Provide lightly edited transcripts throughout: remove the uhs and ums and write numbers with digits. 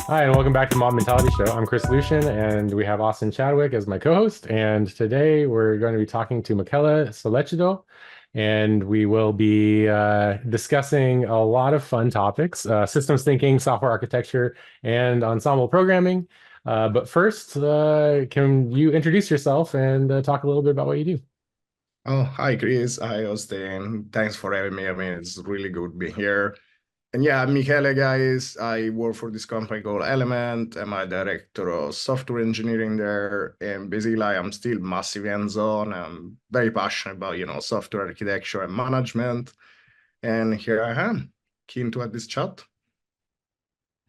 Hi, and welcome back to the Mob Mentality Show. I'm Chris Lucian, and we have Austin Chadwick as my co-host. And today we're going to be talking to Michele Sollecito, and we will be discussing a lot of fun topics, systems thinking, software architecture, and ensemble programming. But first, can you introduce yourself and talk a little bit about what you do? Oh, hi, Chris. Hi, Austin. Thanks for having me. I mean, it's really good being here. And yeah, I'm Michele, guys. I work for this company called Element. I'm a director of software engineering there. And basically, I'm still massively hands-on. I'm very passionate about, software architecture and management. And here I am, keen to have this chat.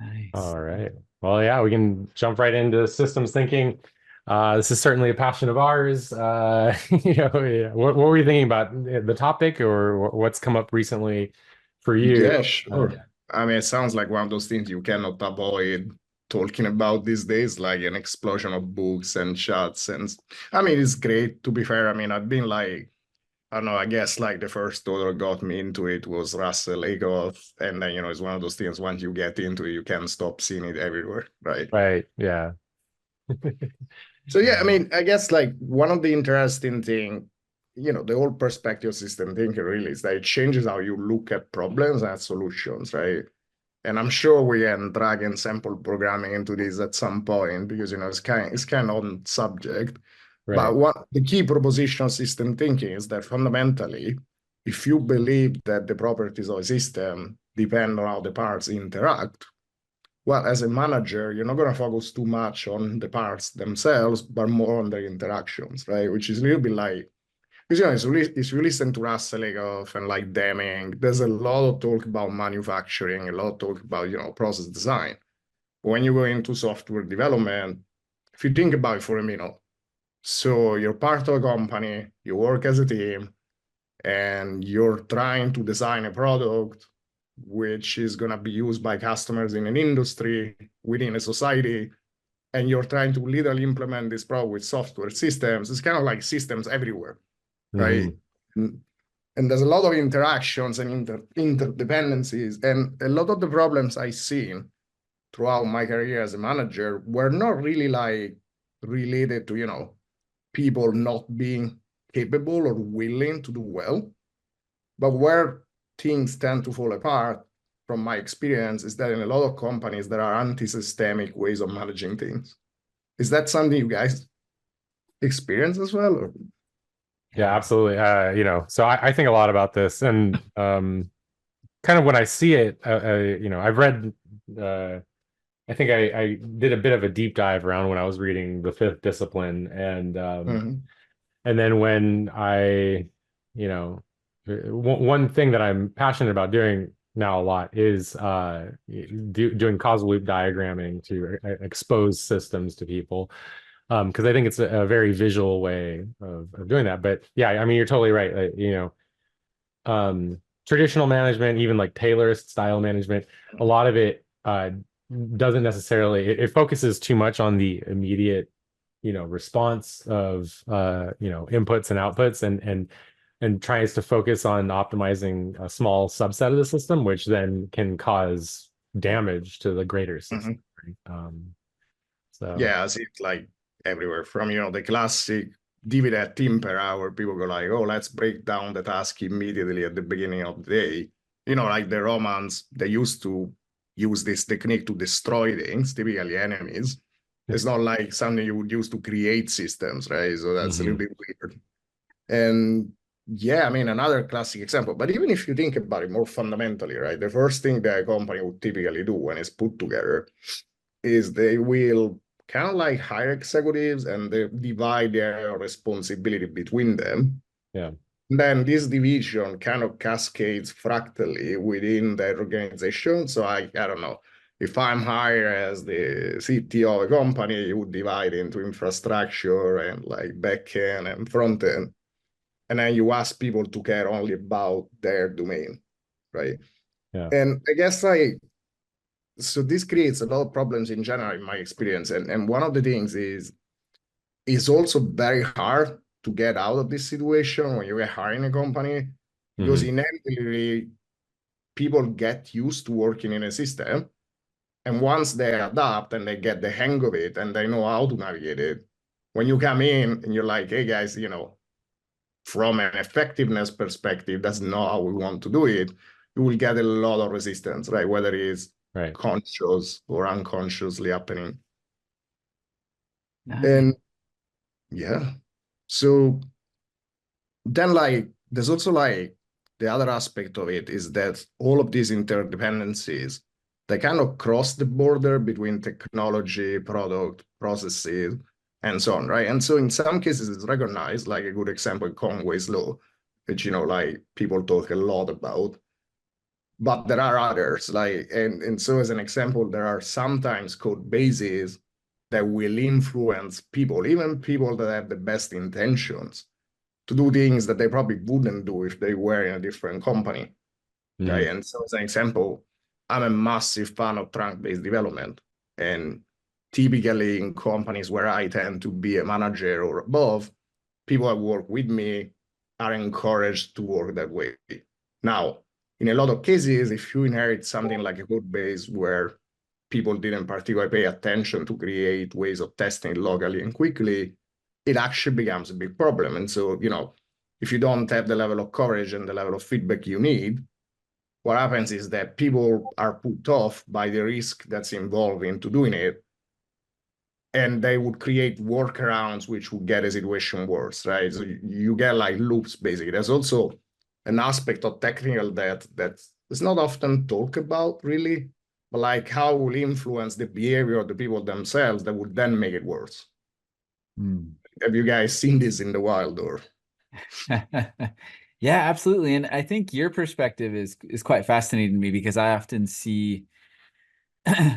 Nice. All right. Well, yeah, we can jump right into systems thinking. This is certainly a passion of ours. Yeah. What were you thinking about the topic, or what's come up recently for you? Yeah, sure. I mean, it sounds like one of those things you cannot avoid talking about these days, like an explosion of books and chats. And I mean, it's great to be fair. I mean, I've been like, I don't know, I guess like the first author got me into it was Russell Agoff. And then, it's one of those things, once you get into it, you can't stop seeing it everywhere, right? Right. Yeah. So yeah, I mean, I guess like one of the interesting thing, the whole perspective system thinking really is that it changes how you look at problems and solutions, right? And I'm sure we can drag ensemble programming into this at some point because it's kind of on subject. Right. But what the key proposition of system thinking is that fundamentally, if you believe that the properties of a system depend on how the parts interact, well, as a manager, you're not going to focus too much on the parts themselves, but more on their interactions, right? Which is a little bit like, because if you listen to Russell Legoff and like Deming, there's a lot of talk about manufacturing, a lot of talk about process design. But when you go into software development, if you think about it for a minute, so you're part of a company, you work as a team, and you're trying to design a product which is going to be used by customers in an industry, within a society, and you're trying to literally implement this product with software systems. It's kind of like systems everywhere, right? Mhm. And there's a lot of interactions and interdependencies. And a lot of the problems I've seen throughout my career as a manager were not really like related to, people not being capable or willing to do well. But where things tend to fall apart, from my experience, is that in a lot of companies, there are anti-systemic ways of managing things. Is that something you guys experience as well? Or? Yeah, absolutely. So I think a lot about this, and kind of when I see it, I've read. I think I did a bit of a deep dive around when I was reading The Fifth Discipline, and then when you know, one thing that I'm passionate about doing now a lot is doing causal loop diagramming to expose systems to people. Because I think it's a very visual way of doing that. But yeah, I mean, you're totally right. Traditional management, even like Taylorist style management, a lot of it doesn't necessarily, it focuses too much on the immediate, response of inputs and outputs, and tries to focus on optimizing a small subset of the system, which then can cause damage to the greater system. Right? So Yeah, I see it like everywhere from, the classic divide a team per hour. People go like, oh, let's break down the task immediately at the beginning of the day. Like the Romans, they used to use this technique to destroy things, typically enemies. It's not like something you would use to create systems, right? So that's a little bit weird. And yeah, I mean, another classic example, but even if you think about it more fundamentally, right, the first thing that a company would typically do when it's put together is they will kind of like hire executives and they divide their responsibility between them. yeah. Then this division kind of cascades fractally within that organization. So I don't know, if I'm hired as the CTO of a company, you would divide into infrastructure and like backend and front end. And then you ask people to care only about their domain, right? Yeah. And I guess so this creates a lot of problems in general in my experience. And one of the things is it's also very hard to get out of this situation when you are hiring a company, because inevitably people get used to working in a system And once they adapt and they get the hang of it and they know how to navigate it, when you come in and you're like, hey guys, from an effectiveness perspective, that's not how we want to do it, you will get a lot of resistance, right? Whether it's conscious or unconsciously happening. Nice. And yeah, so then there's also the other aspect of it is that all of these interdependencies, they kind of cross the border between technology, product, processes, and so on, right? And so in some cases it's recognized, like a good example, Conway's law, which, people talk a lot about. But there are others, and so as an example, there are sometimes code bases that will influence people, even people that have the best intentions, to do things that they probably wouldn't do if they were in a different company. Right? And so as an example, I'm a massive fan of trunk-based development. And typically in companies where I tend to be a manager or above, people that work with me are encouraged to work that way. Now, in a lot of cases, if you inherit something like a code base where people didn't particularly pay attention to create ways of testing locally and quickly, it actually becomes a big problem. And so, if you don't have the level of coverage and the level of feedback you need, what happens is that people are put off by the risk that's involved into doing it, and they would create workarounds which would get a situation worse, right? So you get loops, basically. There's also an aspect of technical that is not often talked about, really, but how it will influence the behavior of the people themselves that would then make it worse. Have you guys seen this in the wild, or? Yeah, absolutely. And I think your perspective is quite fascinating to me, because I often see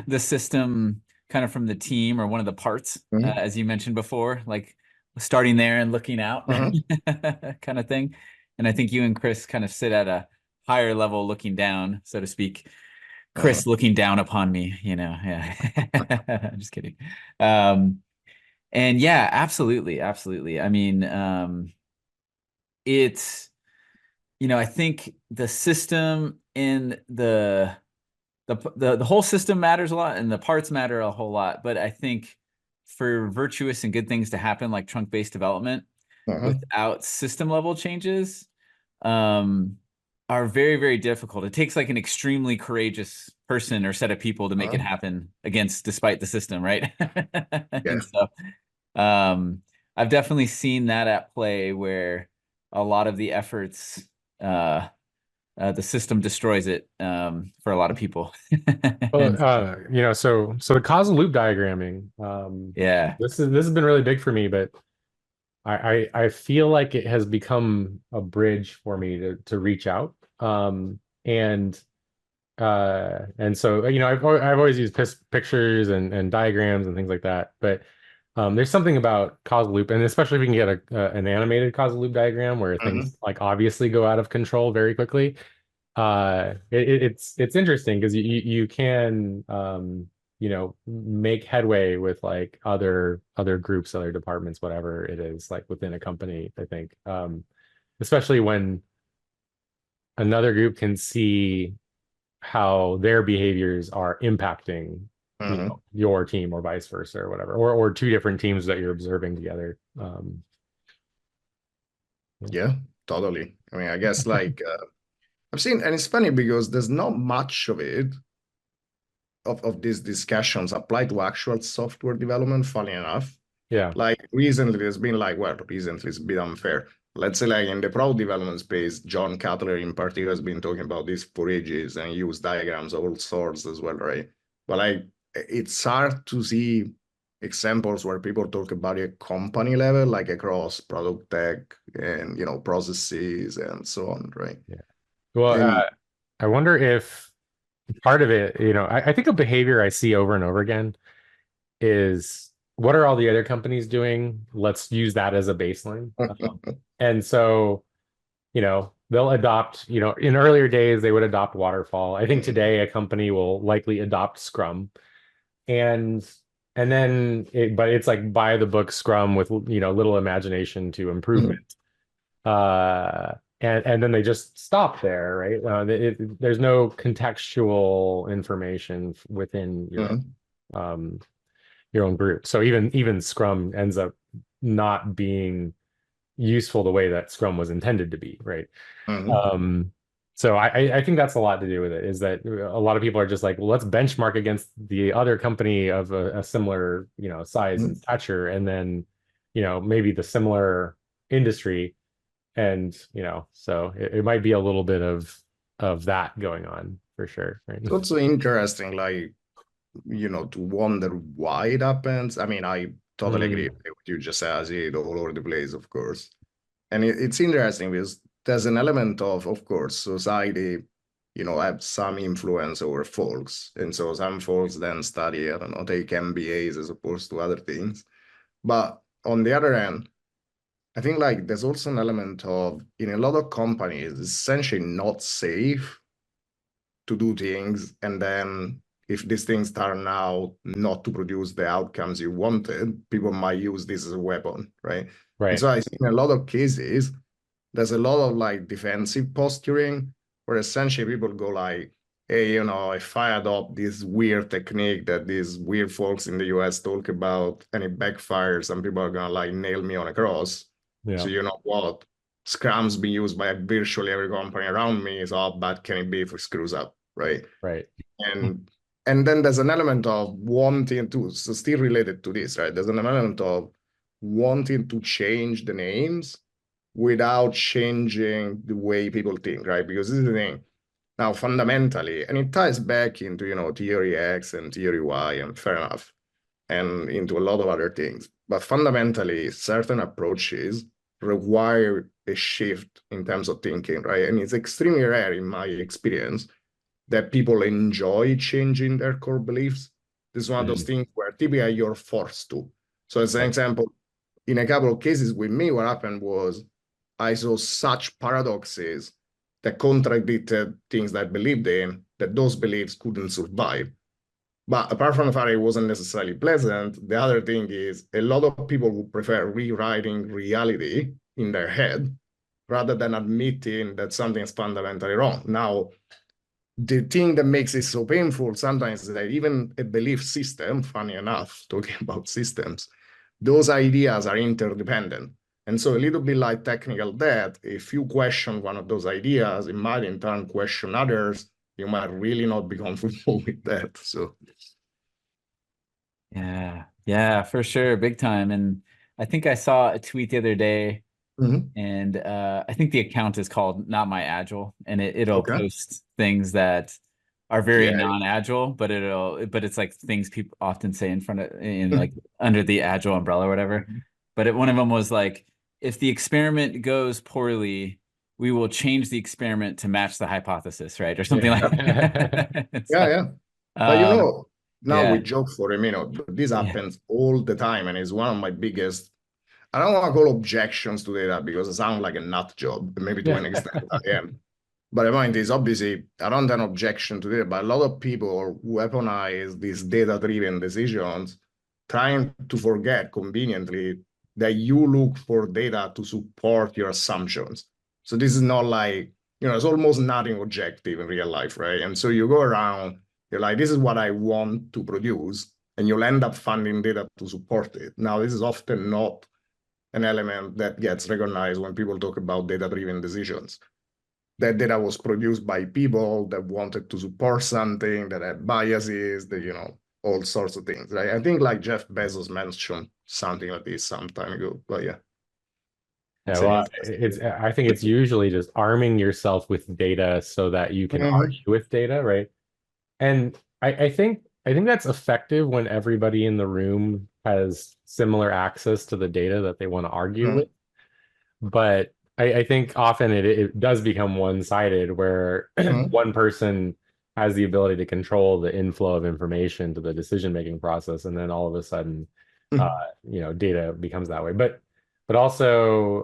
the system kind of from the team or one of the parts, as you mentioned before, like starting there and looking out kind of thing. And I think you and Chris kind of sit at a higher level looking down, so to speak. Chris looking down upon me, yeah. I'm just kidding. And yeah, absolutely. I mean, it's, I think the system and the whole system matters a lot, and the parts matter a whole lot. But I think for virtuous and good things to happen, like trunk-based development, without system level changes, are very, very difficult. It takes an extremely courageous person or set of people to make it happen despite the system, right? And so I've definitely seen that at play, where a lot of the efforts, the system destroys it for a lot of people. Well, so the causal loop diagramming, yeah, this has been really big for me, but I feel like it has become a bridge for me to reach out. And so I've always used pictures and diagrams and things like that, but there's something about causal loop, and especially if we can get an animated causal loop diagram where things obviously go out of control very quickly. It's interesting because you can make headway with other groups, other departments, whatever it is, within a company, I think, especially when another group can see how their behaviors are impacting your team, or vice versa, or whatever, or two different teams that you're observing together. Yeah, totally. I mean, I guess I've seen, and it's funny because there's not much of it, of these discussions applied to actual software development, funny enough. Yeah. Recently there's been recently it's a bit unfair. Let's say in the product development space, John Cutler in particular has been talking about this for ages and used diagrams of all sorts as well, right? But it's hard to see examples where people talk about a company level, across product tech and processes and so on, right? Yeah. Well, I wonder if part of it, I think a behavior I see over and over again is, what are all the other companies doing? Let's use that as a baseline. And so, they'll adopt, in earlier days, they would adopt waterfall. I think today a company will likely adopt Scrum. And then, but it's by the book Scrum with, little imagination to improvement. and then they just stop there, right? There's no contextual information within um, your own group. So even Scrum ends up not being useful the way that Scrum was intended to be, right? So I think that's a lot to do with it, is that a lot of people are just like, well, let's benchmark against the other company of a similar, size and stature, and then, maybe the similar industry. And, so it might be a little bit of that going on for sure. Right? It's also interesting, like, to wonder why it happens. I mean, I totally agree with what you just said. I see it all over the place, of course. And it's interesting because there's an element of course, society, have some influence over folks. And so some folks then study, I don't know, take MBAs as opposed to other things. But on the other hand, I think like there's also an element of, in a lot of companies, it's essentially not safe to do things. And then if these things turn out not to produce the outcomes you wanted, people might use this as a weapon, right? Right. And so I think in a lot of cases, there's a lot of like defensive posturing where essentially people go like, hey, if I adopt this weird technique that these weird folks in the US talk about and it backfires, and people are gonna like nail me on a cross. Yeah. So you know what? Scrum's been used by virtually every company around me. So how bad can it be if it screws up, right? Right. And then there's an element of wanting to, so still related to this, right? There's an element of wanting to change the names without changing the way people think, right? Because this is the thing. Now, fundamentally, and it ties back into, theory X and theory Y, and fair enough, and into a lot of other things. But fundamentally, certain approaches require a shift in terms of thinking, right? And it's extremely rare in my experience that people enjoy changing their core beliefs. This is one of those things where typically you're forced to. So as an example, in a couple of cases with me, what happened was I saw such paradoxes that contradicted things that I believed in, that those beliefs couldn't survive. But apart from the fact it wasn't necessarily pleasant, the other thing is a lot of people would prefer rewriting reality in their head rather than admitting that something is fundamentally wrong. Now, the thing that makes it so painful sometimes is that even a belief system, funny enough, talking about systems, those ideas are interdependent. And so a little bit like technical debt, if you question one of those ideas, it might in turn question others. You might really not be comfortable with that. So yeah, for sure, big time. And I think I saw a tweet the other day, and I think the account is called Not My Agile, and it'll post things that are very non-agile, but it's like things people often say in like under the agile umbrella or whatever. But one of them was like, if the experiment goes poorly, we will change the experiment to match the hypothesis, right? Or something like that. But now we joke for a minute, but this happens all the time, and it's one of my biggest, I don't want to call objections to data because it sounds like a nut job, maybe to an extent I am. But the point is, obviously, I don't have an objection to data, but a lot of people weaponize these data-driven decisions, trying to forget conveniently that you look for data to support your assumptions. So this is not like, it's almost nothing objective in real life, right? And so you go around, you're like, this is what I want to produce, and you'll end up finding data to support it. Now, this is often not an element that gets recognized when people talk about data-driven decisions. That data was produced by people that wanted to support something, that had biases, that, all sorts of things, right? I think like Jeff Bezos mentioned something like this some time ago, but yeah. Yeah, well, I think it's usually just arming yourself with data so that you can argue with data, right? And I think that's effective when everybody in the room has similar access to the data that they want to argue with. But I think often it does become one-sided, where one person has the ability to control the inflow of information to the decision-making process, and then all of a sudden, data becomes that way. But also,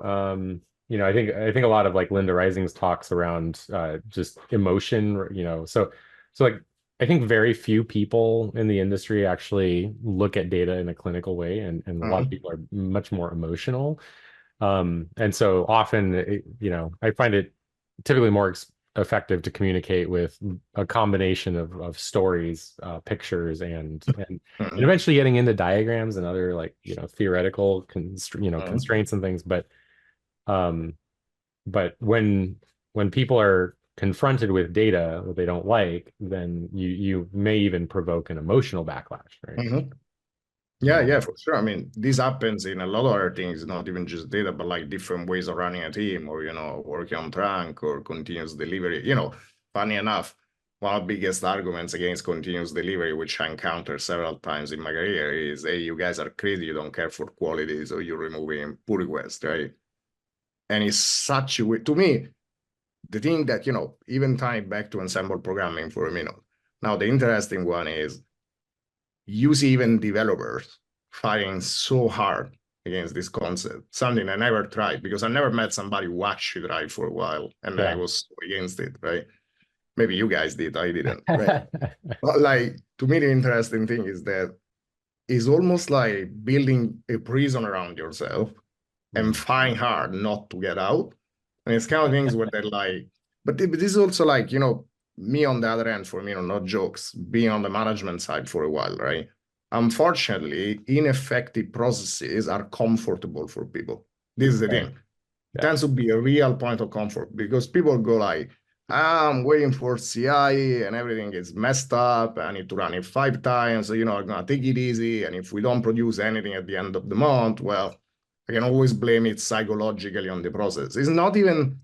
I think a lot of like Linda Rising's talks around just emotion, so like I think very few people in the industry actually look at data in a clinical way, and a lot of people are much more emotional. And so often, I find it typically more effective to communicate with a combination of stories, pictures, and eventually getting into diagrams and other like theoretical constraints and things. But when people are confronted with data that they don't like, then you may even provoke an emotional backlash, right? Yeah, for sure. I mean, this happens in a lot of other things, not even just data, but like different ways of running a team or, working on trunk or continuous delivery. Funny enough, one of the biggest arguments against continuous delivery, which I encountered several times in my career, is, hey, you guys are crazy. You don't care for quality, so you're removing pull requests, right? And it's such a way, to me, the thing that, even tying back to ensemble programming for a minute. Now, the interesting one is, you see even developers fighting so hard against this concept, something I never tried because I never met somebody who actually tried for a while and I was so against it, right? Maybe you guys did, I didn't, right? But like, to me, the interesting thing is that it's almost like building a prison around yourself and fighting hard not to get out. And it's kind of things where they're like, but this is also like, me on the other end, for me, not jokes, being on the management side for a while, right? Unfortunately, ineffective processes are comfortable for people. This is the thing. It tends to be a real point of comfort because people go like, I'm waiting for CI and everything is messed up. I need to run it 5 times. So, I'm going to take it easy. And if we don't produce anything at the end of the month, well, I can always blame it psychologically on the process. It's not even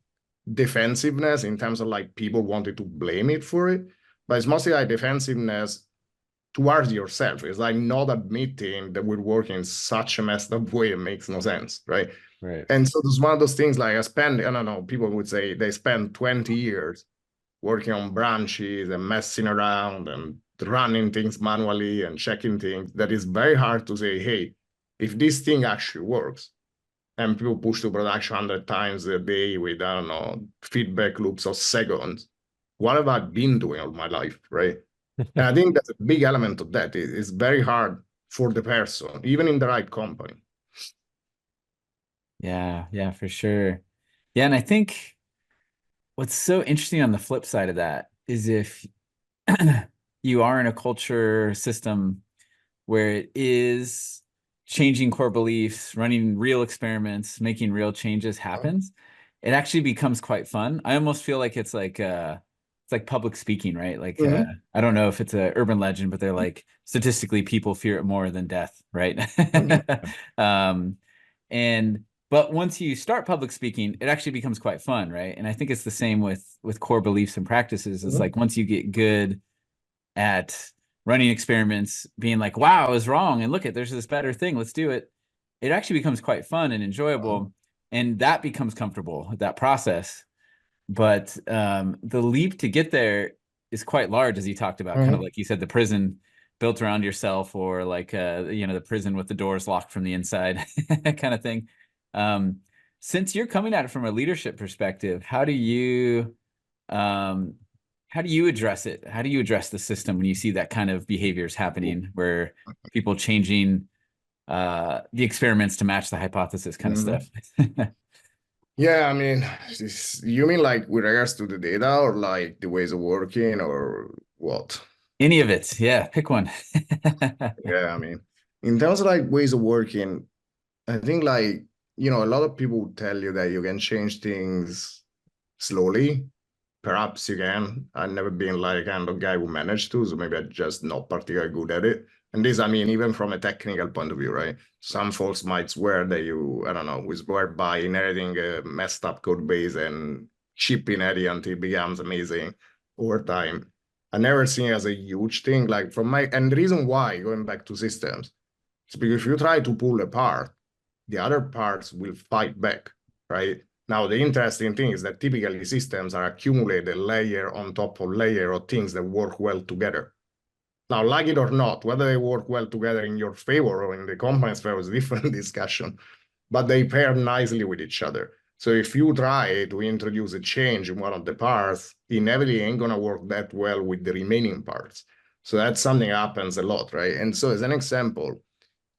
defensiveness in terms of like people wanted to blame it for it, but it's mostly like defensiveness towards yourself. It's like not admitting that we're working in such a messed up way. It makes no sense, right? Right. And so it's one of those things like I don't know, people would say they spend 20 years working on branches and messing around and running things manually and checking things. That is very hard to say, hey, if this thing actually works, and people push to production 100 times a day with, I don't know, feedback loops of seconds, what have I been doing all my life, right? And I think that's a big element of that. It's very hard for the person, even in the right company. Yeah, for sure. Yeah, and I think what's so interesting on the flip side of that is if you are in a culture system where it is changing core beliefs, running real experiments, making real changes happens, it actually becomes quite fun. I almost feel like it's like public speaking, right? Like I don't know if it's an urban legend, but they're like statistically people fear it more than death, right? But once you start public speaking, it actually becomes quite fun, right? And I think it's the same with core beliefs and practices. It's like once you get good at running experiments, being like, wow, I was wrong, and look at, there's this better thing, let's do it. It actually becomes quite fun and enjoyable, and that becomes comfortable, that process. But the leap to get there is quite large, as you talked about, kind of like you said, the prison built around yourself, or like the prison with the doors locked from the inside kind of thing. Since you're coming at it from a leadership perspective, how do you address it? How do you address the system when you see that kind of behaviors happening, where people changing the experiments to match the hypothesis kind of stuff? Yeah, I mean, you mean like with regards to the data or like the ways of working or what? Any of it. Yeah, pick one. Yeah, I mean, in terms of like ways of working, I think like, a lot of people would tell you that you can change things slowly. Perhaps you can. I've never been like kind of guy who managed to, so maybe I'm just not particularly good at it. And this, I mean, even from a technical point of view, right? Some folks might swear that I don't know, we swear by inheriting a messed up code base and chipping at it until it becomes amazing over time. I never seen it as a huge thing. Like and the reason why, going back to systems, is because if you try to pull apart, the other parts will fight back, right? Now, the interesting thing is that typically systems are accumulated layer on top of layer of things that work well together. Now, like it or not, whether they work well together in your favor or in the company's favor is a different discussion, but they pair nicely with each other. So if you try to introduce a change in one of the parts, inevitably ain't gonna work that well with the remaining parts. So that's something that happens a lot, right? And so as an example,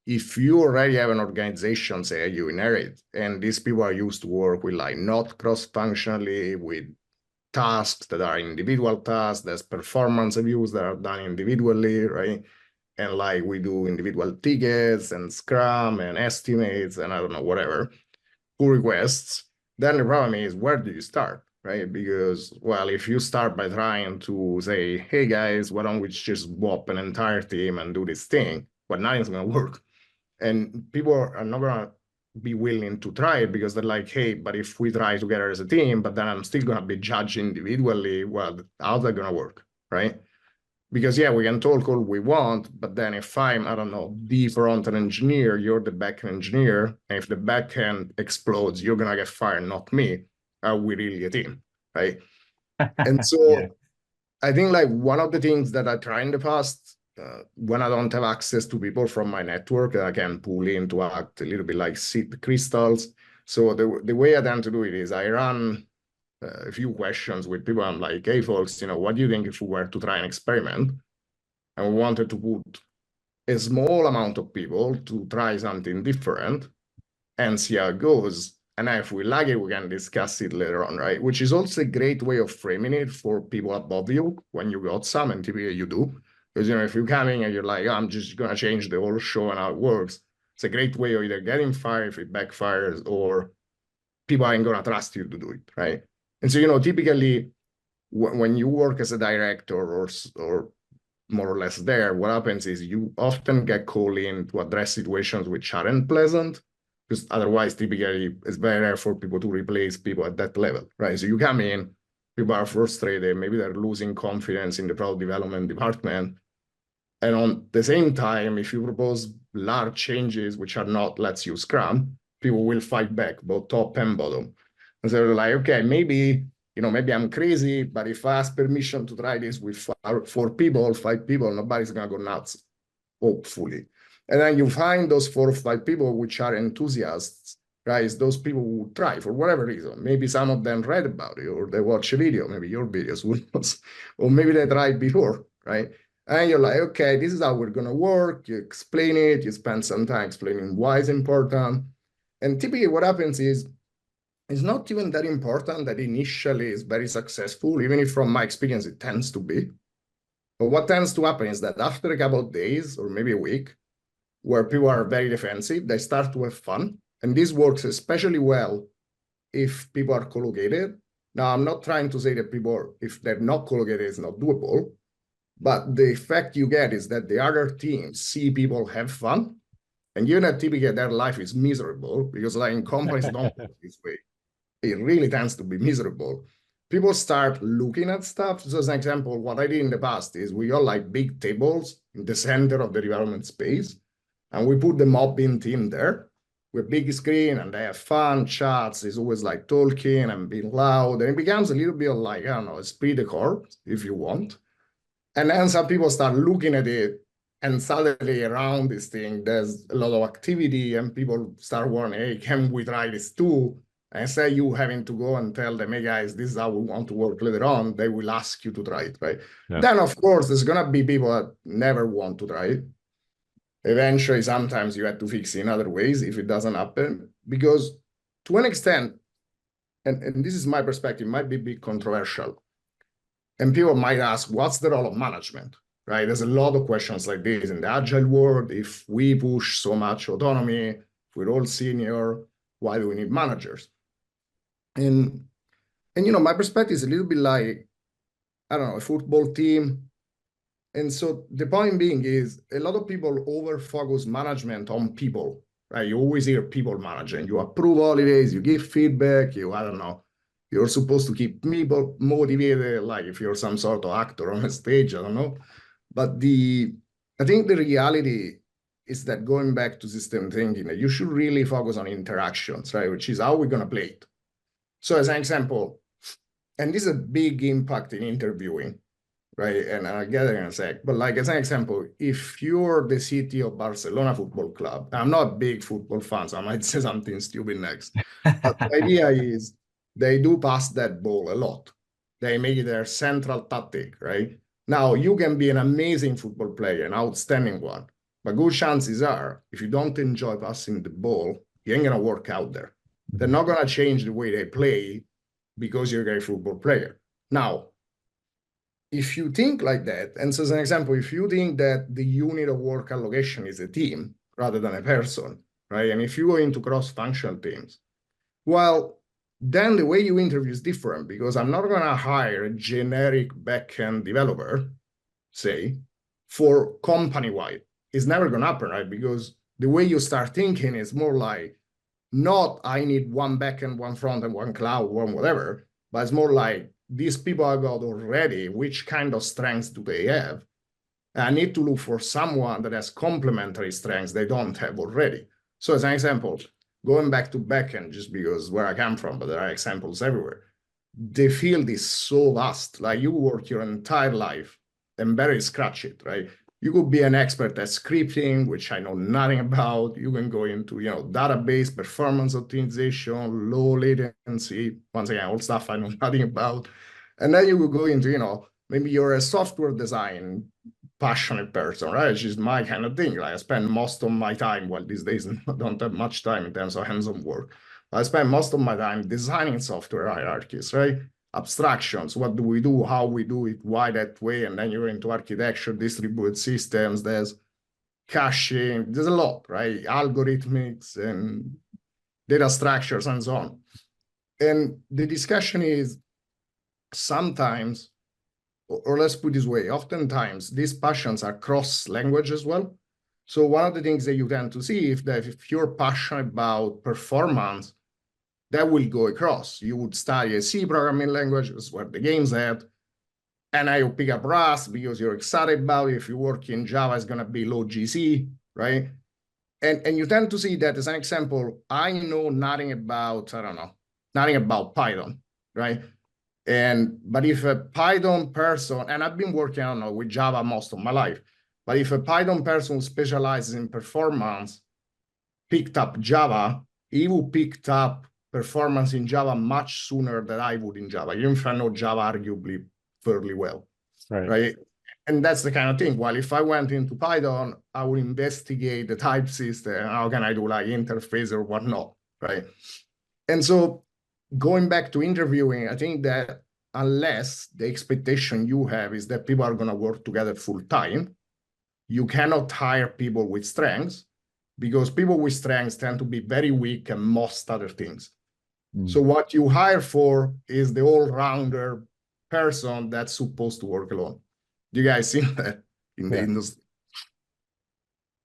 if you already have an organization, say you inherit, and these people are used to work with like not cross-functionally, with tasks that are individual tasks, there's performance reviews that are done individually, right? And like we do individual tickets and Scrum and estimates and I don't know, whatever, pull requests, then the problem is, where do you start, right? Because, well, if you start by trying to say, hey guys, why don't we just swap an entire team and do this thing? Well, nothing's gonna work. And people are not gonna be willing to try it because they're like, hey, but if we try together as a team, but then I'm still gonna be judged individually, well, how's that gonna work, right? Because yeah, we can talk all we want, but then if I'm, I don't know, the front-end engineer, you're the back-end engineer, and if the back-end explodes, you're gonna get fired, not me. Are we really a team, right? And so Yeah. I think like one of the things that I try in the past, when I don't have access to people from my network, I can pull in to act a little bit like seed crystals. So the way I tend to do it is I run a few questions with people. I'm like, hey, folks, what do you think if we were to try an experiment and we wanted to put a small amount of people to try something different and see how it goes? And if we like it, we can discuss it later on, right? Which is also a great way of framing it for people above you when you got some, and typically you do. Because, if you're coming and you're like, oh, I'm just going to change the whole show and how it works, it's a great way of either getting fired if it backfires or people aren't going to trust you to do it, right? And so, typically when you work as a director or more or less there, what happens is you often get called in to address situations which aren't pleasant, because otherwise typically it's very rare for people to replace people at that level, right? So you come in, people are frustrated, maybe they're losing confidence in the product development department. And on the same time, if you propose large changes which are not, let's use Scrum, people will fight back, both top and bottom. And so they're like, okay, maybe I'm crazy, but if I ask permission to try this with 4 people, 5 people, nobody's gonna go nuts, hopefully. And then you find those 4 or 5 people which are enthusiasts, right? It's those people who try for whatever reason. Maybe some of them read about it or they watch a video, maybe your videos, who knows? Or maybe they tried before, right? And you're like, okay, this is how we're gonna work. You explain it, you spend some time explaining why it's important. And typically what happens is, it's not even that important that initially is very successful, even if from my experience it tends to be. But what tends to happen is that after a couple of days or maybe a week, where people are very defensive, they start to have fun. And this works especially well if people are collocated. Now, I'm not trying to say that people, if they're not collocated, it's not doable. But the effect you get is that the other teams see people have fun. And typically their life is miserable because like in companies don't work this way. It really tends to be miserable. People start looking at stuff. So as an example, what I did in the past is we got like big tables in the center of the development space, and we put the mob-in team there with big screen, and they have fun, chats. It's always like talking and being loud, and it becomes a little bit like, I don't know, esprit de corps, if you want. And then some people start looking at it, and suddenly around this thing, there's a lot of activity, and people start wondering, hey, can we try this too? And say you having to go and tell them, hey guys, this is how we want to work later on, they will ask you to try it, right? Yeah. Then of course, there's gonna be people that never want to try it. Eventually, sometimes you have to fix it in other ways if it doesn't happen, because to an extent, and this is my perspective, might be a bit controversial. And people might ask, what's the role of management, right? There's a lot of questions like this in the agile world. If we push so much autonomy, if we're all senior, why do we need managers? And my perspective is a little bit like, I don't know, a football team. And so the point being is a lot of people over-focus management on people, right? You always hear people managing. You approve holidays, you give feedback, I don't know, you're supposed to keep people motivated, like if you're some sort of actor on a stage, I don't know. But I think the reality is that going back to system thinking, you should really focus on interactions, right? Which is how we're gonna play it. So as an example, and this is a big impact in interviewing, right? And I'll get it in a sec, but like as an example, if you're the city of Barcelona Football Club, I'm not a big football fan, so I might say something stupid next. But the idea is they do pass that ball a lot. They make it their central tactic, right? Now, you can be an amazing football player, an outstanding one, But good chances are, if you don't enjoy passing the ball, you ain't gonna work out there. They're not gonna change the way they play because you're a great football player. Now, if you think like that, and so as an example, if you think that the unit of work allocation is a team rather than a person, right? And if you go into cross-functional teams, well, then the way you interview is different, because I'm not gonna hire a generic backend developer, say, for company-wide. It's never gonna happen, right? Because the way you start thinking is more like, not I need one backend, one front, and one cloud, one whatever, but it's more like, these people I got already, which kind of strengths do they have? And I need to look for someone that has complementary strengths they don't have already. So as an example, going back to backend, just because where I come from, but there are examples everywhere. The field is so vast. Like, you work your entire life and barely scratch it, right? You could be an expert at scripting, which I know nothing about. You can go into, database performance optimization, low latency. Once again, all stuff I know nothing about. And then you could go into, maybe you're a software design passionate person, right? Which is my kind of thing. Like, I spend most of my time, well, these days I don't have much time in terms of hands-on work. I spend most of my time designing software hierarchies, right? Abstractions, what do we do, how we do it, why that way, and then you're into architecture, distributed systems, there's caching, there's a lot, right? Algorithmics and data structures and so on. And the discussion is sometimes, or let's put it this way, oftentimes these passions are cross language as well. So one of the things that you tend to see is that if you're passionate about performance, that will go across. You would study a C programming language, is where the game's at, and now you pick up Rust because you're excited about it. If you work in Java, it's gonna be low GC, right? And you tend to see that, as an example, I know nothing about, nothing about Python, right? But if a Python person, and I've been working, with Java most of my life, but if a Python person who specializes in performance picked up Java, he would picked up performance in Java much sooner than I would in Java, even if I know Java arguably fairly well, right? And that's the kind of thing. While if I went into Python, I would investigate the type system, how can I do like interface or whatnot, right? And so going back to interviewing, I think that unless the expectation you have is that people are going to work together full time, you cannot hire people with strengths, because people with strengths tend to be very weak at most other things. So what you hire for is the all-rounder person that's supposed to work alone. Do you guys see that in the industry?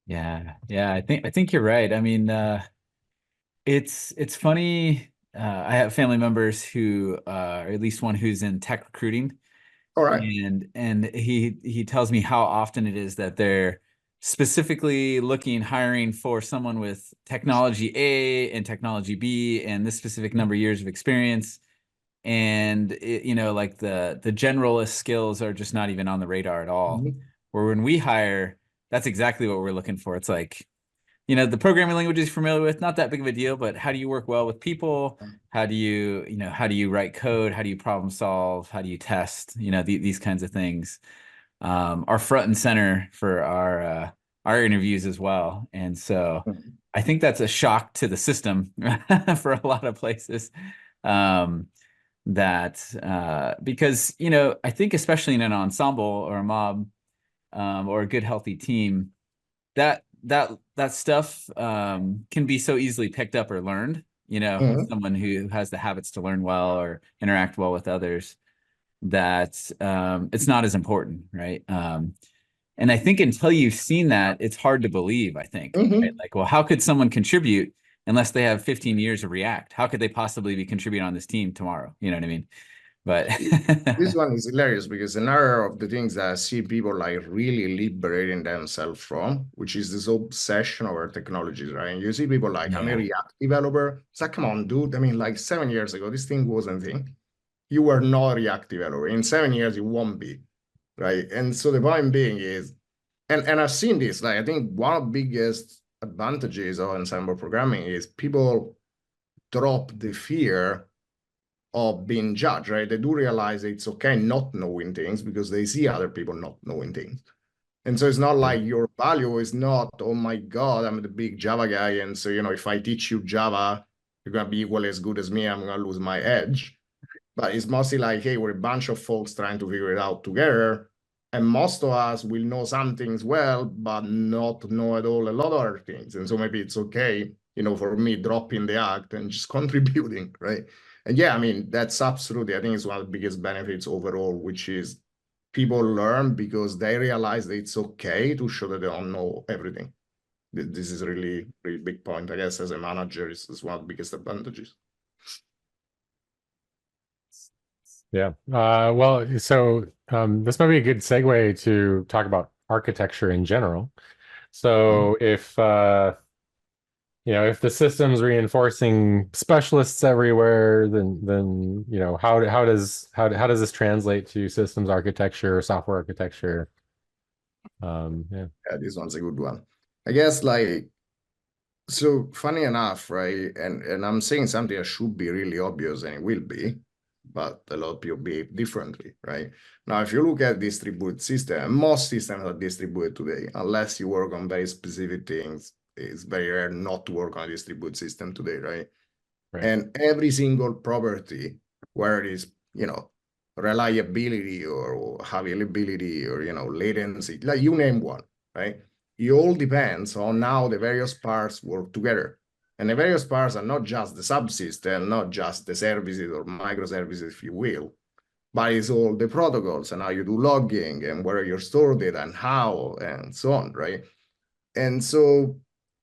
Yeah, I think you're right. I mean, it's funny. I have family members who, or at least one who's in tech recruiting. All right. And he tells me how often it is that they're specifically hiring for someone with technology A and technology B and this specific number of years of experience. And like the generalist skills are just not even on the radar at all. Where when we hire, that's exactly what we're looking for. It's like, the programming language you're familiar with, not that big of a deal, but how do you work well with people? How do you write code? How do you problem solve? How do you test? These kinds of things are front and center for our interviews as well. And so I think that's a shock to the system for a lot of places. Because, I think especially in an ensemble or a mob or a good, healthy team, that stuff can be so easily picked up or learned, someone who has the habits to learn well or interact well with others, that it's not as important, right? And I think until you've seen that, it's hard to believe, I think. Right? Like, well, how could someone contribute unless they have 15 years of React? How could they possibly be contributing on this team tomorrow? You know what I mean? But this one is hilarious, because another of the things that I see people like really liberating themselves from, which is this obsession over technologies, right? And you see people like, I'm a React developer. It's like, come on, dude. I mean, like 7 years ago, this thing wasn't a thing. You were not a React developer. In 7 years, you won't be, right? And so the point being is, and I've seen this, like, I think one of the biggest advantages of Ensemble programming is people drop the fear of being judged, right? They do realize it's okay not knowing things because they see other people not knowing things. And so it's not like your value is not, oh my God, I'm the big Java guy. And so, if I teach you Java, you're going to be equally as good as me. I'm going to lose my edge. But it's mostly like, hey, we're a bunch of folks trying to figure it out together. And most of us will know some things well, but not know at all a lot of other things. And so maybe it's okay, for me dropping the act and just contributing, right? And yeah, I mean, that's absolutely, I think it's one of the biggest benefits overall, which is people learn because they realize that it's okay to show that they don't know everything. This is a really, really big point. I guess as a manager, is one of the biggest advantages. Yeah. Well, so this might be a good segue to talk about architecture in general. So if if the system's reinforcing specialists everywhere, then how does this translate to systems architecture or software architecture? Yeah, this one's a good one. I guess so funny enough, right? And I'm saying something that should be really obvious, and it will be, but a lot of people behave differently, right? Now, if you look at distributed system, most systems are distributed today, unless you work on very specific things. It's very rare not to work on a distributed system today, right? And every single property, where it is, reliability or availability or, latency, like you name one, right? It all depends on how the various parts work together. And the various parts are not just the subsystem, not just the services or microservices, if you will, but it's all the protocols and how you do logging and where you store data and how and so on, right? And so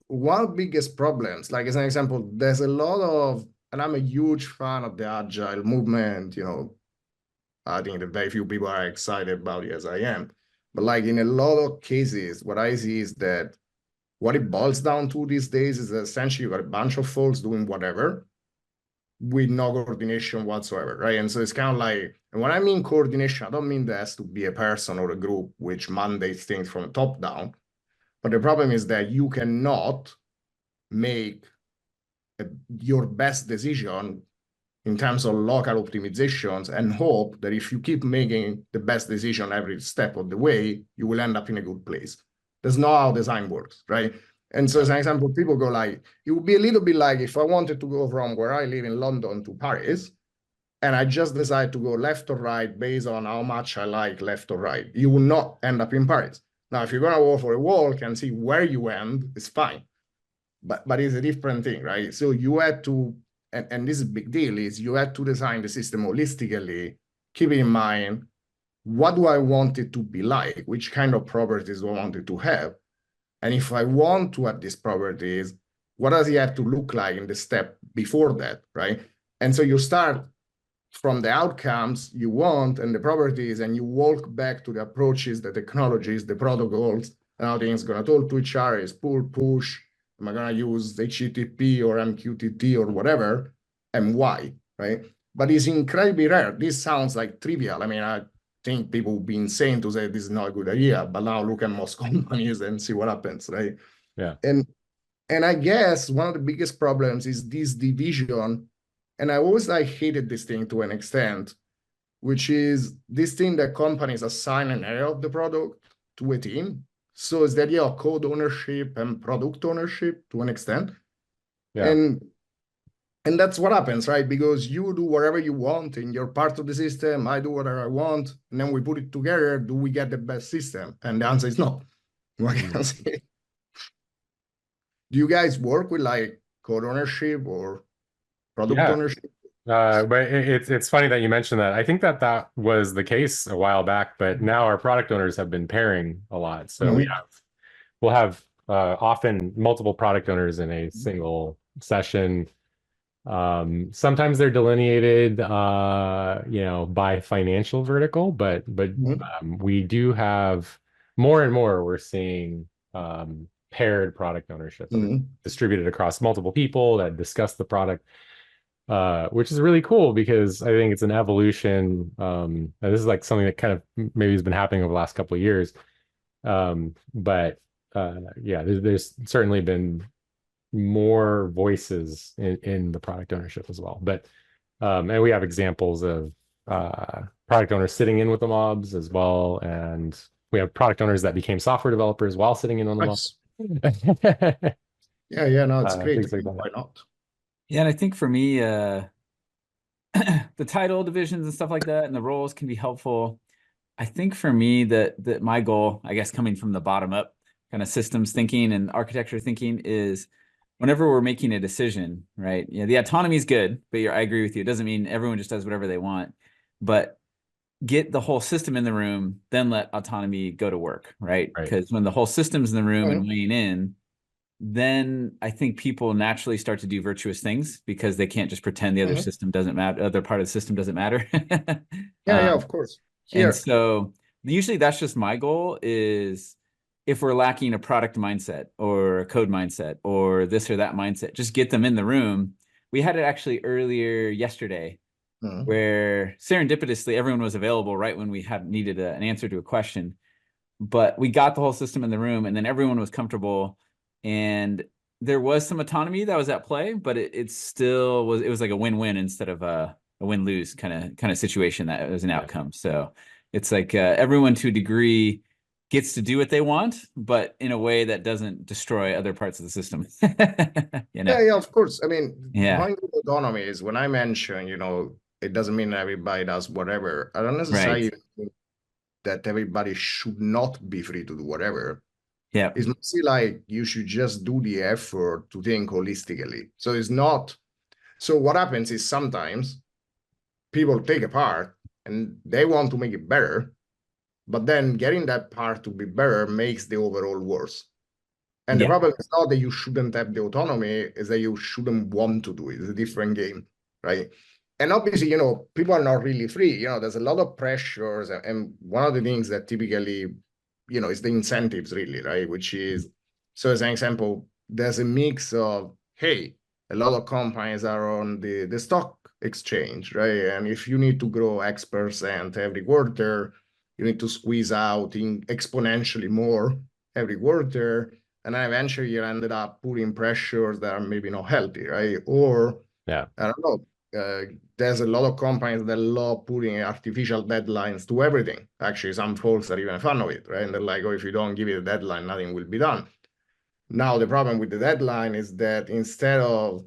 one of the biggest problems, like as an example, there's a lot of, and I'm a huge fan of the agile movement, I think that very few people are excited about it as I am. But like in a lot of cases, what I see is that what it boils down to these days is essentially you got a bunch of folks doing whatever with no coordination whatsoever, right? And so it's kind of like, and when I mean coordination, I don't mean there has to be a person or a group which mandates things from the top down. But the problem is that you cannot make your best decision in terms of local optimizations and hope that if you keep making the best decision every step of the way, you will end up in a good place. That's not how design works, right? And so as an example, people go like, it would be a little bit like if I wanted to go from where I live in London to Paris, and I just decide to go left or right based on how much I like left or right, you will not end up in Paris. Now, if you're going to go for a walk and see where you end, it's fine. But it's a different thing, right? So you had to, and this is a big deal, is you had to design the system holistically, keeping in mind, what do I want it to be like? Which kind of properties do I want it to have? And if I want to have these properties, what does it have to look like in the step before that, right? And so you start from the outcomes you want and the properties, and you walk back to the approaches, the technologies, the protocols, and how things going to talk to each other, is pull, push, am I going to use HTTP or MQTT or whatever, and why, right? But it's incredibly rare. This sounds like trivial. I mean, I think people would be insane to say this is not a good idea, but now look at most companies and see what happens, right? Yeah. And I guess one of the biggest problems is this division. And I always hated this thing to an extent, which is this thing that companies assign an area of the product to a team. So it's the idea of code ownership and product ownership to an extent. Yeah. And that's what happens, right? Because you do whatever you want in your part of the system, I do whatever I want, and then we put it together, do we get the best system? And the answer is no. What can I say? Do you guys work with code ownership or product ownership? But it's funny that you mentioned that. I think that was the case a while back, but now our product owners have been pairing a lot. So we'll have often multiple product owners in a single session. Sometimes they're delineated, by financial vertical, but we do have more and more. We're seeing paired product ownership distributed across multiple people that discuss the product. Which is really cool because I think it's an evolution. And this is something that kind of maybe has been happening over the last couple of years. But there's certainly been more voices in the product ownership as well. But and we have examples of product owners sitting in with the mobs as well, and we have product owners that became software developers while sitting in on the Nice. model. Yeah, no, it's great. Things like that. Why not? Yeah, and I think for me, the title divisions and stuff like that and the roles can be helpful. I think for me that my goal, I guess coming from the bottom up, kind of systems thinking and architecture thinking, is whenever we're making a decision, right? Yeah, the autonomy is good, but I agree with you. It doesn't mean everyone just does whatever they want, but get the whole system in the room, then let autonomy go to work, right? Because when the whole system's in the room and weighing in, then I think people naturally start to do virtuous things because they can't just pretend the other system doesn't matter, other part of the system doesn't matter. Yeah, of course. And so usually that's just my goal, is if we're lacking a product mindset or a code mindset or this or that mindset, just get them in the room. We had it actually earlier yesterday where serendipitously everyone was available right when we had needed an answer to a question, but we got the whole system in the room and then everyone was comfortable and there was some autonomy that was at play, but it still was, it was like a win-win instead of a win-lose kind of situation that was an outcome. So it's like everyone to a degree gets to do what they want, but in a way that doesn't destroy other parts of the system. Yeah, of course. I mean, yeah. the point of autonomy is when I mention, it doesn't mean everybody does whatever. I don't necessarily think that everybody should not be free to do whatever. Yeah. It's mostly like you should just do the effort to think holistically. So it's not. So what happens is sometimes people take a part and they want to make it better, but then getting that part to be better makes the overall worse. And the problem is not that you shouldn't have the autonomy, is that you shouldn't want to do it. It's a different game, right? And obviously, people are not really free. There's a lot of pressures. And one of the things that typically, is the incentives really, right? Which is, so as an example, there's a mix of, hey, a lot of companies are on the stock exchange, right? And if you need to grow X% every quarter, you need to squeeze out in exponentially more every quarter. And then eventually you ended up putting pressures that are maybe not healthy, right? Or, I don't know, there's a lot of companies that love putting artificial deadlines to everything. Actually, some folks are even fan of it, right? And they're like, oh, if you don't give it a deadline, nothing will be done. Now, the problem with the deadline is that instead of,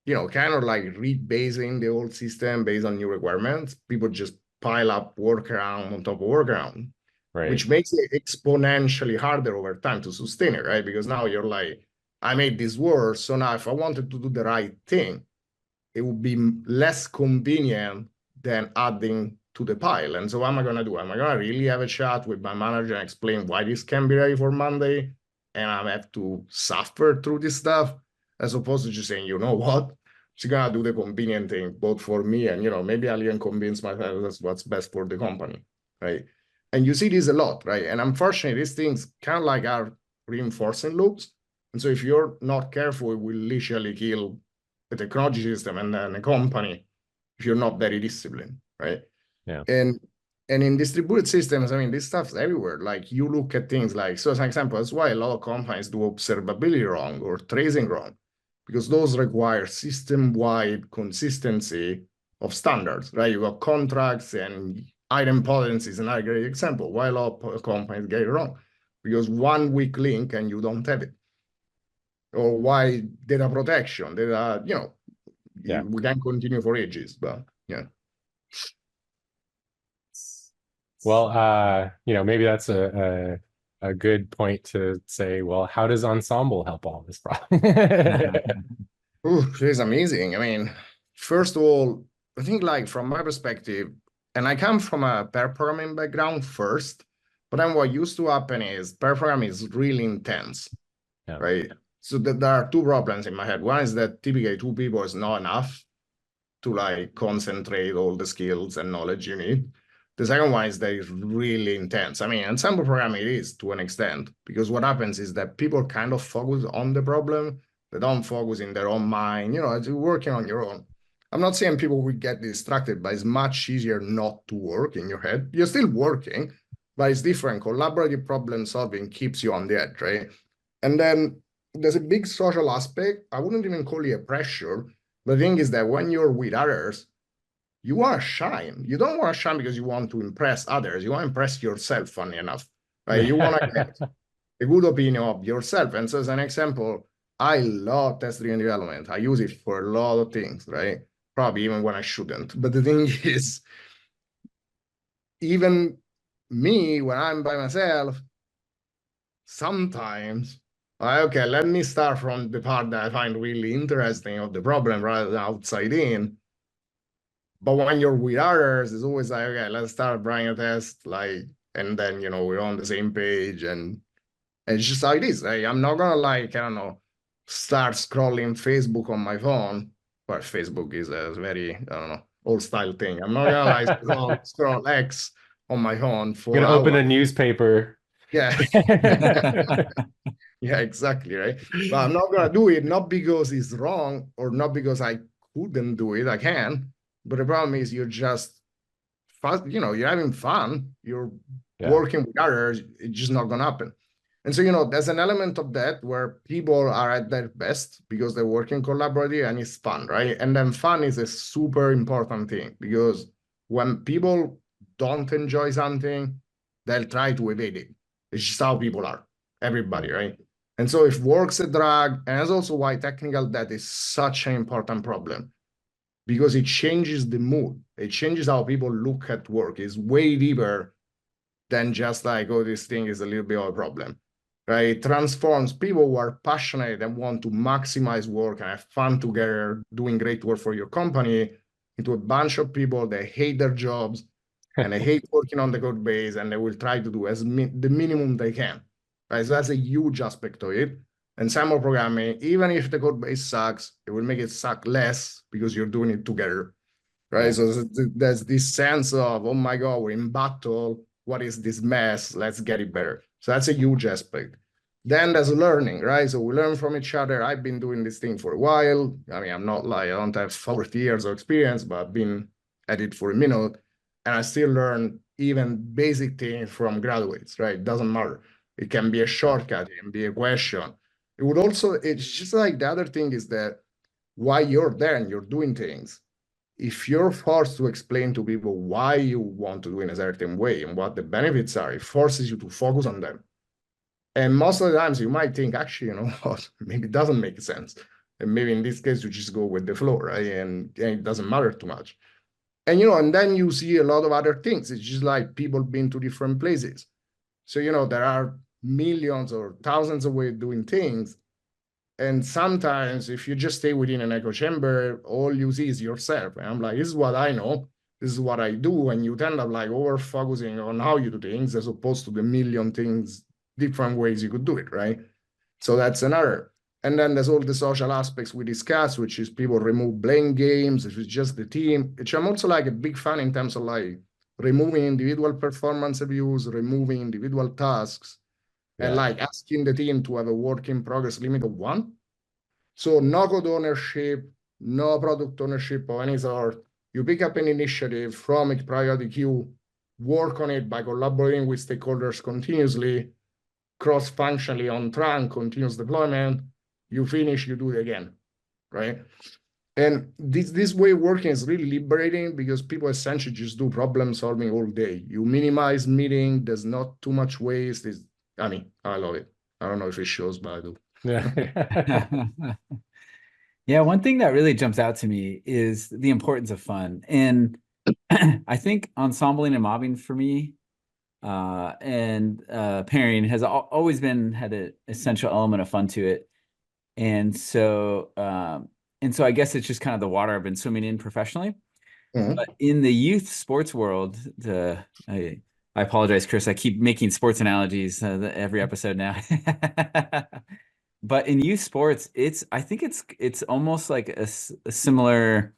kind of like rebasing the old system based on new requirements, people just pile up workaround on top of workaround. Right. Which makes it exponentially harder over time to sustain it, right? Because now you're like, I made this worse, so now if I wanted to do the right thing, it would be less convenient than adding to the pile. And so what am I going to do? Am I going to really have a chat with my manager and explain why this can be ready for Monday? And I have to suffer through this stuff, as opposed to just saying, you know what? She's going to do the convenient thing, both for me and, maybe I'll even convince myself that's what's best for the company, right? And you see this a lot, right? And unfortunately, these things kind of like are reinforcing loops. And so if you're not careful, it will literally kill the technology system and then a company if you're not very disciplined, right? Yeah. And in distributed systems, I mean, this stuff's everywhere. Like you look at things like, so as an example, that's why a lot of companies do observability wrong or tracing wrong, because those require system-wide consistency of standards, right? You got contracts and idempotency is another great example. Why a lot of companies get it wrong? Because one weak link and you don't have it. Or why data protection? Data, we can continue for ages, but yeah. Well, maybe that's a good point to say, well, how does Ensemble help all this problem? It's amazing. I mean, first of all, I think like from my perspective, and I come from a pair programming background first, but then what used to happen is pair programming is really intense, right? So there are two problems in my head. One is that typically 2 people is not enough to like concentrate all the skills and knowledge you need. The second one is that it's really intense. I mean, ensemble programming it is to an extent, because what happens is that people kind of focus on the problem. They don't focus in their own mind, as you're working on your own. I'm not saying people will get distracted, but it's much easier not to work in your head. You're still working, but it's different. Collaborative problem solving keeps you on the edge, right? And then there's a big social aspect. I wouldn't even call it a pressure. The thing is that when you're with others, you want to shine. You don't want to shine because you want to impress others. You want to impress yourself, funny enough, right? You want to get a good opinion of yourself. And so as an example, I love test-driven development. I use it for a lot of things, right? Probably even when I shouldn't. But the thing is, even me, when I'm by myself, sometimes, okay, let me start from the part that I find really interesting of the problem rather than outside in. But when you're with others, it's always like, okay, let's start running a test, like, and then, you know, we're on the same page, and it's just how it is. I'm not gonna, like, I don't know, start scrolling Facebook on my phone. But Facebook is a very, I don't know, old style thing. I'm not gonna like scroll X on my phone for You're gonna hours. open a newspaper. Yeah. Yeah, exactly, right? But I'm not gonna do it, not because it's wrong or not because I couldn't do it. I can. But the problem is you're just fun, you know, you're having fun, you're working with others, it's just not gonna happen. And so, you know, there's an element of that where people are at their best because they're working collaboratively and it's fun, right? And then fun is a super important thing because when people don't enjoy something, they'll try to evade it. It's just how people are, everybody, right? And so if work's a drag, and that's also why technical debt is such an important problem, because it changes the mood. It changes how people look at work. It's way deeper than just like, oh, this thing is a little bit of a problem, right? It transforms people who are passionate and want to maximize work and have fun together, doing great work for your company, into a bunch of people that hate their jobs and they hate working on the code base, and they will try to do the minimum they can, right? So that's a huge aspect of it. Ensemble programming, even if the code base sucks, it will make it suck less because you're doing it together, right? So there's this sense of, oh my God, we're in battle. What is this mess? Let's get it better. So that's a huge aspect. Then there's learning, right? So we learn from each other. I've been doing this thing for a while. I mean, I'm not like, I don't have 40 years of experience, but I've been at it for a minute. And I still learn even basic things from graduates, right? It doesn't matter. It can be a shortcut, it can be a question. It would also, it's just like the other thing is that while you're there and you're doing things, if you're forced to explain to people why you want to do it in a certain way and what the benefits are, it forces you to focus on them. And most of the times you might think, actually, you know what, maybe it doesn't make sense. And maybe in this case, you just go with the flow, right? And it doesn't matter too much. And, you know, and then you see a lot of other things. It's just like people being to different places. So, you know, there are millions or thousands of ways of doing things. And sometimes if you just stay within an echo chamber, all you see is yourself. And I'm like, this is what I know. This is what I do. And you tend up like over focusing on how you do things as opposed to the million things, different ways you could do it, right? So that's another. And then there's all the social aspects we discussed, which is people remove blame games, if it's just the team, which I'm also like a big fan in terms of like removing individual performance reviews, removing individual tasks, and like asking the team to have a work in progress limit of 1. So no code ownership, no product ownership of any sort. You pick up an initiative from a priority queue, work on it by collaborating with stakeholders continuously, cross-functionally on trunk, continuous deployment. You finish, you do it again, right? And this way of working is really liberating because people essentially just do problem solving all day. You minimize meeting, there's not too much waste. I mean, I love it. I don't know if it shows, but I do. Yeah. Yeah, one thing that really jumps out to me is the importance of fun. And I think ensembling and mobbing for me and pairing has always had an essential element of fun to it. And so I guess it's just kind of the water I've been swimming in professionally. But in the youth sports world, I apologize, Chris. I keep making sports analogies every episode now. But in youth sports, I think it's almost like a similar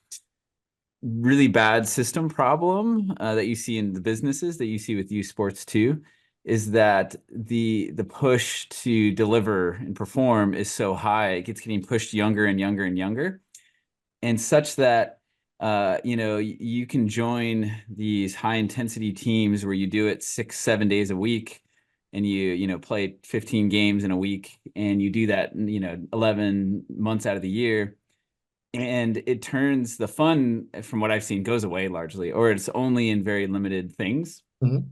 really bad system problem that you see in the businesses that you see with youth sports too, is that the push to deliver and perform is so high, it gets getting pushed younger and younger and younger, and such that you know, you can join these high intensity teams where you do it 6-7 days a week, and you know, play 15 games in a week, and you do that, you know, 11 months out of the year. and it turns the fun, from what I've seen, goes away largely, or it's only in very limited things. Mhm.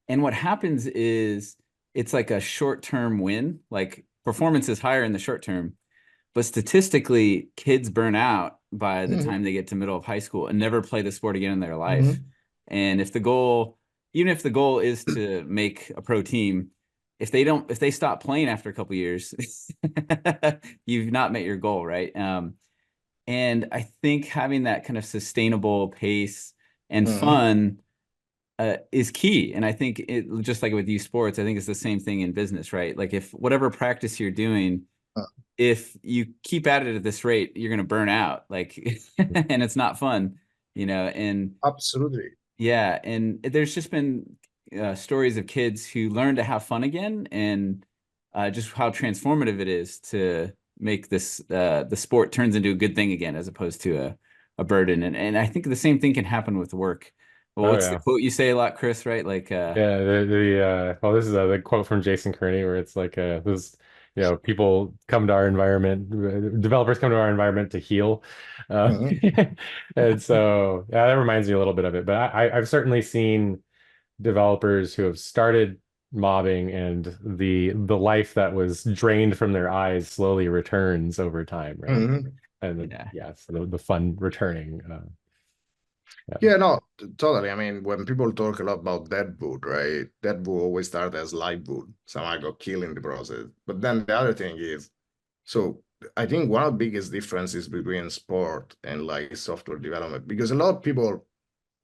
And what happens is it's like a short-term win. Like performance is higher in the short term, but statistically, kids burn out by the time they get to middle of high school and never play the sport again in their life. And if the goal, even if the goal is to make a pro team, if they stop playing after a couple years, you've not met your goal, right? And I think having that kind of sustainable pace and fun is key. And I think it, just like with youth sports, I think it's the same thing in business, right? Like if whatever practice you're doing, if you keep at it at this rate, you're going to burn out, like, and it's not fun, you know? And Absolutely. yeah. And there's just been stories of kids who learn to have fun again, and just how transformative it is to make this, the sport turns into a good thing again, as opposed to a burden. And I think the same thing can happen with work. Well, what's the quote you say a lot, Chris, right? Like, yeah, well, this is the quote from Jason Kearney, where it's like, this, you know, people come to our environment, developers come to our environment to heal. And so, yeah, that reminds me a little bit of it. But I've certainly seen developers who have started mobbing, and the life that was drained from their eyes slowly returns over time, right? And so the fun returning. Yeah, no, totally. I mean, when people talk a lot about deadwood, right? Deadwood always started as livewood. Someone got killed in the process. But then the other thing is, so I think one of the biggest differences between sport and like software development, because a lot of people,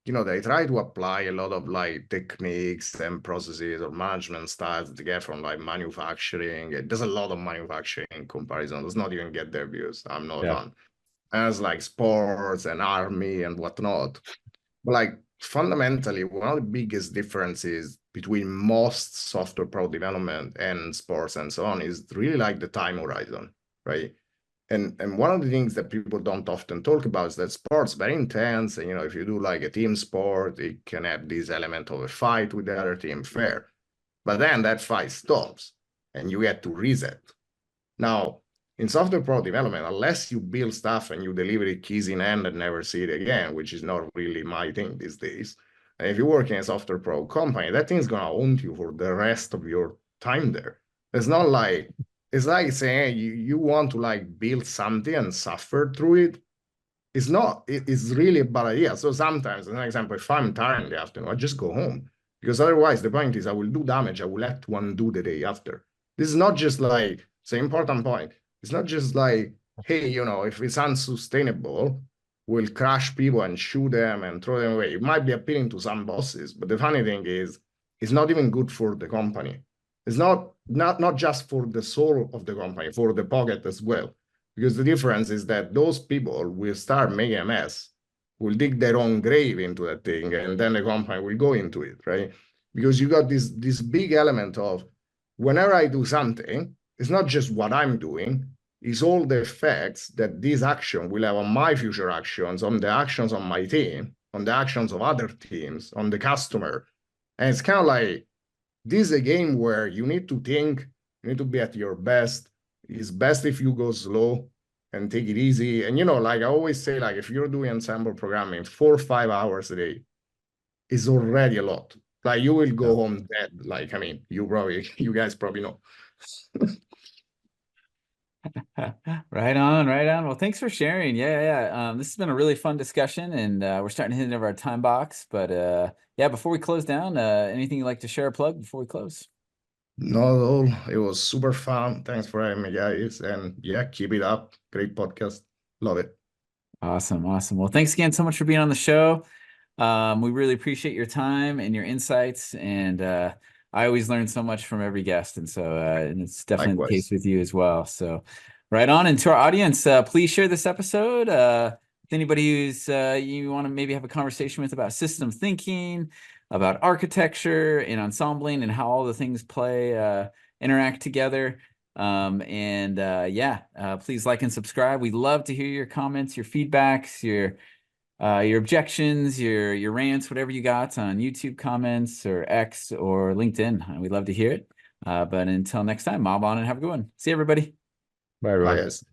you know, they try to apply a lot of like techniques and processes or management styles to get from like manufacturing. There's a lot of manufacturing in comparison. Let's not even get their views. I'm not on. As like sports and army and whatnot. But like fundamentally, one of the biggest differences between most software product development and sports and so on is really like the time horizon, right? And one of the things that people don't often talk about is that sports very intense. And, you know, if you do like a team sport, it can have this element of a fight with the other team, fair. But then that fight stops and you get to reset. Now, in software product development, unless you build stuff and you deliver it keys in hand and never see it again, which is not really my thing these days. And if you work in a software product company, that thing's gonna haunt you for the rest of your time there. It's not like, it's like saying you want to like build something and suffer through it. It's not, it's really a bad idea. So sometimes, as an example, if I'm tired in the afternoon, I just go home. Because otherwise the point is I will do damage, I will have to undo the day after. This is not just like, it's an important point. It's not just like, hey, you know, if it's unsustainable, we'll crush people and shoot them and throw them away. It might be appealing to some bosses, but the funny thing is, it's not even good for the company. It's not just for the soul of the company, for the pocket as well. Because the difference is that those people will start making a mess, will dig their own grave into that thing, and then the company will go into it, right? Because you got this big element of whenever I do something, it's not just what I'm doing, it's all the effects that this action will have on my future actions, on the actions on my team, on the actions of other teams, on the customer. And it's kind of like, this is a game where you need to think, you need to be at your best. It's best if you go slow and take it easy. And, you know, like I always say, like if you're doing ensemble programming 4 or 5 hours a day, is already a lot. Like you will go home dead. Like, I mean, you guys probably know. Right on, right on. Well, thanks for sharing. Yeah. This has been a really fun discussion, and we're starting to hit into our time box. But yeah, before we close down, anything you'd like to share or plug before we close? Not at all. It was super fun. Thanks for having me, guys. And yeah, keep it up. Great podcast. Love it. Awesome. Well, thanks again so much for being on the show. We really appreciate your time and your insights, and I always learn so much from every guest, and so and it's definitely Likewise. the case with you as well. So right on. And to our audience, please share this episode with anybody who's you want to maybe have a conversation with about system thinking, about architecture and ensembling, and how all the things interact together. Please like and subscribe. We'd love to hear your comments, your feedbacks, your objections, your rants, whatever you got on YouTube comments or X or LinkedIn. We'd love to hear it. But until next time, mob on and have a good one. See you, everybody. Bye, everyone. Bye, guys.